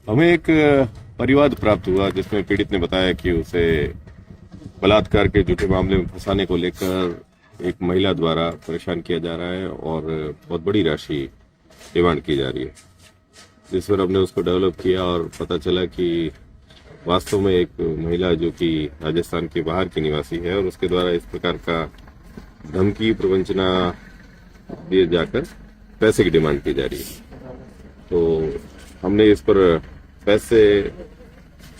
हमें एक परिवाद प्राप्त हुआ जिसमें पीड़ित ने बताया कि उसे बलात्कार के झूठे मामले में फंसाने को लेकर एक महिला द्वारा परेशान किया जा रहा है और बहुत बड़ी राशि डिमांड की जा रही है। जिस पर हमने उसको डेवलप किया और पता चला कि वास्तव में एक महिला जो कि राजस्थान के बाहर की निवासी है और उसके द्वारा इस प्रकार का धमकी प्रवंचना दिए जाकर पैसे की डिमांड की जा रही है। तो हमने इस पर पैसे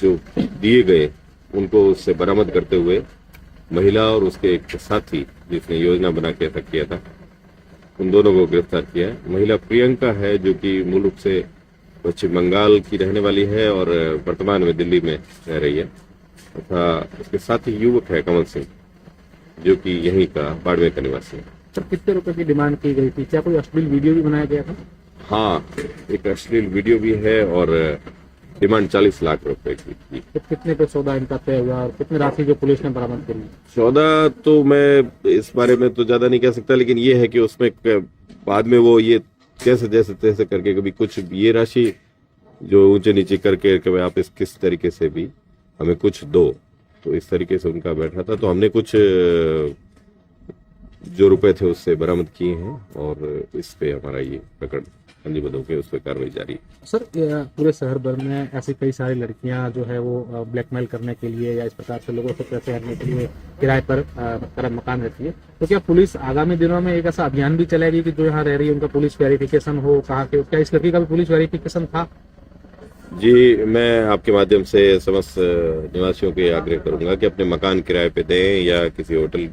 जो दिए गए उनको उससे बरामद करते हुए महिला और उसके एक साथी जिसने योजना बना के ऐसा किया था उन दोनों को गिरफ्तार किया है। महिला प्रियंका है जो कि मूल रूप से पश्चिम बंगाल की रहने वाली है और वर्तमान में दिल्ली में रह रही है तथा उसके साथी युवक है कमल सिंह जो कि यहीं का बाड़मेर का निवासी है। सर कितने रुपए की डिमांड की गई थी? क्या कोई अश्लील वीडियो भी बनाया गया था? हाँ, एक अश्लील वीडियो भी है और डिमांड 40 लाख रुपए की थी। तो कितने पे सौदा इनका तय हुआ और कितनी राशि जो पुलिस ने बरामद करी? सौदा तो मैं इस बारे में तो ज्यादा नहीं कह सकता, लेकिन ये है कि उसमें बाद में वो ये कैसे जैसे तैसे करके कभी कुछ ये राशि जो ऊंचे नीचे करके कि भाई आप इस किस तरीके से भी हमें कुछ दो, तो इस तरीके से उनका बैठा था। तो हमने कुछ जो रुपए थे उससे बरामद किए हैं और इस पे हमारा ये प्रकरण पंजीबद्ध होकर उस पर कार्रवाई जारी है। सर पूरे शहर भर में ऐसी कई सारी लड़कियां जो है वो ब्लैकमेल करने के लिए या इस प्रकार से लोगों से पैसे हटने के लिए किराए पर मकान रहती है, तो क्या पुलिस आगामी दिनों में एक ऐसा अभियान भी चलाएगी कि जो यहाँ रह रही है उनका पुलिस वेरिफिकेशन हो? कहाँ के क्या इस लड़की का भी पुलिस वेरिफिकेशन था? जी, मैं आपके माध्यम से समस्त निवासियों के आग्रह करूंगा कि अपने मकान किराए पे दें या किसी होटल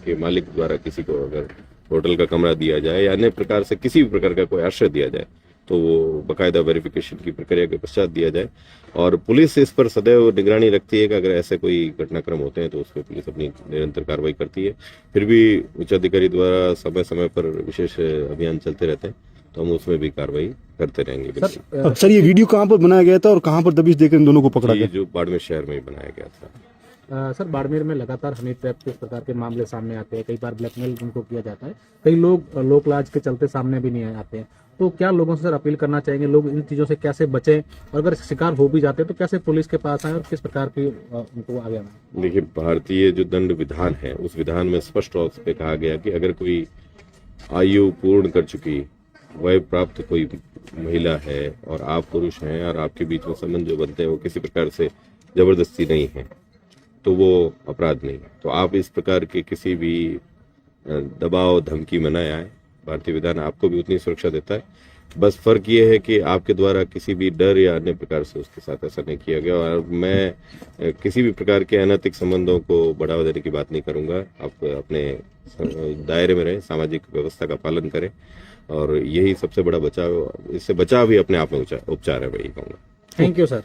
के मालिक द्वारा किसी को अगर होटल का कमरा दिया जाए या अन्य प्रकार से किसी भी प्रकार का कोई आश्रय दिया जाए तो वो बाकायदा वेरिफिकेशन की प्रक्रिया के पश्चात दिया जाए। और पुलिस इस पर सदैव निगरानी रखती है कि अगर ऐसे कोई घटनाक्रम होते हैं तो उस पर पुलिस अपनी निरंतर कार्रवाई करती है। फिर भी उच्चाधिकारी द्वारा समय समय पर विशेष अभियान चलते रहते हैं तो हम उसमें भी कार्रवाई करते रहेंगे। सर ये वीडियो कहाँ पर बनाया गया था और कहाँ पर दबिश देकर इन दोनों को पकड़ा गया? जो बाड़मेर शहर में ही बनाया गया था। सर बाड़मेर में लगातार हनी ट्रैप के इस प्रकार के मामले सामने आते हैं, कई बार ब्लैकमेल उनको किया जाता है, कई लोग लोक लाज के चलते सामने भी नहीं आते हैं, तो क्या लोगों से सर अपील करना चाहेंगे लोग इन चीजों से कैसे बचें और अगर शिकार हो भी जाते हैं तो कैसे पुलिस के पास आए और किस प्रकार की उनको आगे आना? देखिए, भारतीय जो दंड विधान है उस विधान में स्पष्ट तौर पे कहा गया कि अगर कोई आयु पूर्ण कर चुकी वय प्राप्त कोई महिला है और आप पुरुष हैं और आपके बीच में संबंध जो बनते हैं वो किसी प्रकार से जबरदस्ती नहीं है तो वो अपराध नहीं है। तो आप इस प्रकार के किसी भी दबाव धमकी में न आए। भारतीय विधान आपको भी उतनी सुरक्षा देता है, बस फर्क ये है कि आपके द्वारा किसी भी डर या अन्य प्रकार से उसके साथ ऐसा नहीं किया गया। और मैं किसी भी प्रकार के अनैतिक संबंधों को बढ़ावा देने की बात नहीं करूंगा। आप अपने दायरे में रहें, सामाजिक व्यवस्था का पालन करें और यही सबसे बड़ा बचाव, इससे बचाव भी अपने आप में उपचार है, मैं यही कहूँगा। Thank you sir.